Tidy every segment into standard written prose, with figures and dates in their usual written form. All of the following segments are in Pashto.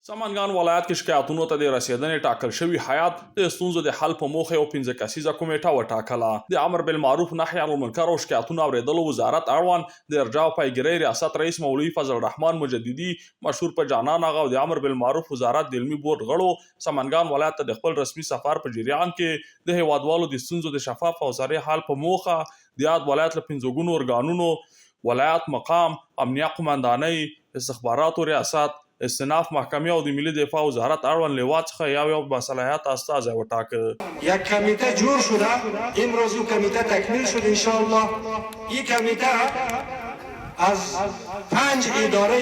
سمنګان ولایت کې شکایتونو ته د رسیدنې ټاکل شوی هیات د ستونزو د حل په موخه یو 15 کسیزه کمیټه وټاکله. د امر بالمعروف نهي عن المنکر او شکایتونو اوریدلو وزارت اړوند د ارجاع او پیګیرۍ ریاست رئیس مولوي فضل الرحمن مجددي مشهور په جانان آغا او د امر بالمعروف وزارت د علمي بورډ غړو سمنګان ولایت ته د خپل رسمي سفر په جریان کې د هیوادوالو د ستونزو د شفاف او سریع حل په موخه د یاد ولایت له 15 ګونو ارګانونو ولایت مقام امنیه قومندانۍ استخباراتو ریاست استناف محکمه او د ملي دفاع وزارت اړوند لوا څخه یو باصلاحیت استازی وټاکه. یک کمیته جور شده، امروز این کمیته تکمیل شد ان شاء الله. این کمیته از 5 اداره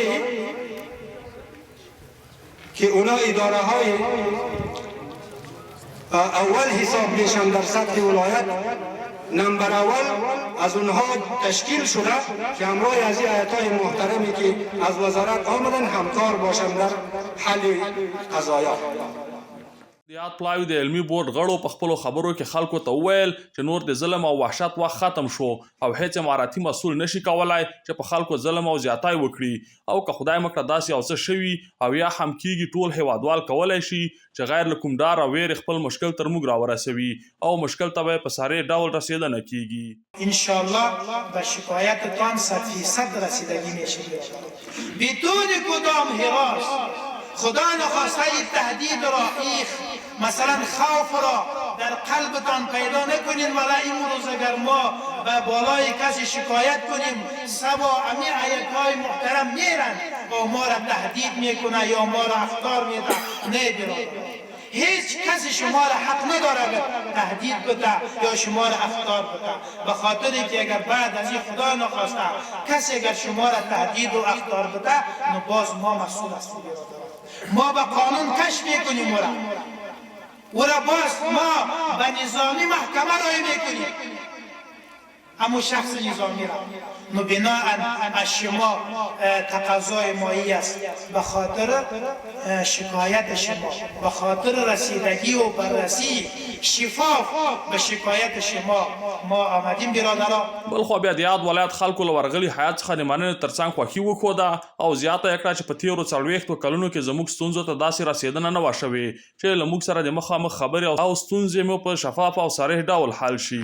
که اونا اداره های اول حساب میشن در سطح ولایت، نمبر اول از اونها تشکیل شده که همراه از این هیئت‌های محترمی که از وزارت آمدن همکار باشند در حل قضایا. د یاد پلاوی د علمي بورډ غړو په خپلو خبرو کې خلکو ته وویل چې نور د ظلم او وحشت وخت ختم شو او هیڅ اماراتي مسؤل نشي کولای چې په خلکو ظلم او زیاتای وکړي او که خدای مکړه داسې او څه شوي او یا هم کیږي ټول هیوادوال کولی شي چې غیر له کوم ډار او ویر خپل مشکل تر موږ راورسوي او مشکل ته به په ساري ډول رسیدنه کیږي. انشاءالله به شکایتتان 100% رسیدگی میشه بدون کدام حراس. خدا نخواسته تهدید را مثلا خوف را در قلبتان پیدا نکنین ولی این روز اگر ما به بالای کسی شکایت کنیم سبا امی هیئت‌های محترم میرن و ما را تهدید میکنه یا ما را اخطار میده. نه برادر، هیچ کسی شما را حق نداره تهدید بده یا شما را اخطار بده، به خاطری که اگر بعد از این خدا نخواسته کسی اگر شما را تهدید و اخطار بده نو باز ما مسئول هستیم. ما به قانون کش میکنیم او را باز ما به نظامی محکمه رای میکنیم اما شخص نظامی را نو بناء از شما تقاضای مایی است به خاطر شکایت شما، به خاطر رسیدگی و بررسی شفاف به شکایت شما ما آمدیم برادران. بلخو بیا د یاد ولایت خلکو له ورغلي حیات څخه د مننې ترڅنګ خوښي وښوده او زیاته یې کړه چې په تېرو 40 کلونو کې زموږ ستونزو ته داسې رسېدنه نه وه شوې چې له موږ سره د مخامخ خبرې او ستونزې مو په شفاف او صریح ډول حل شي.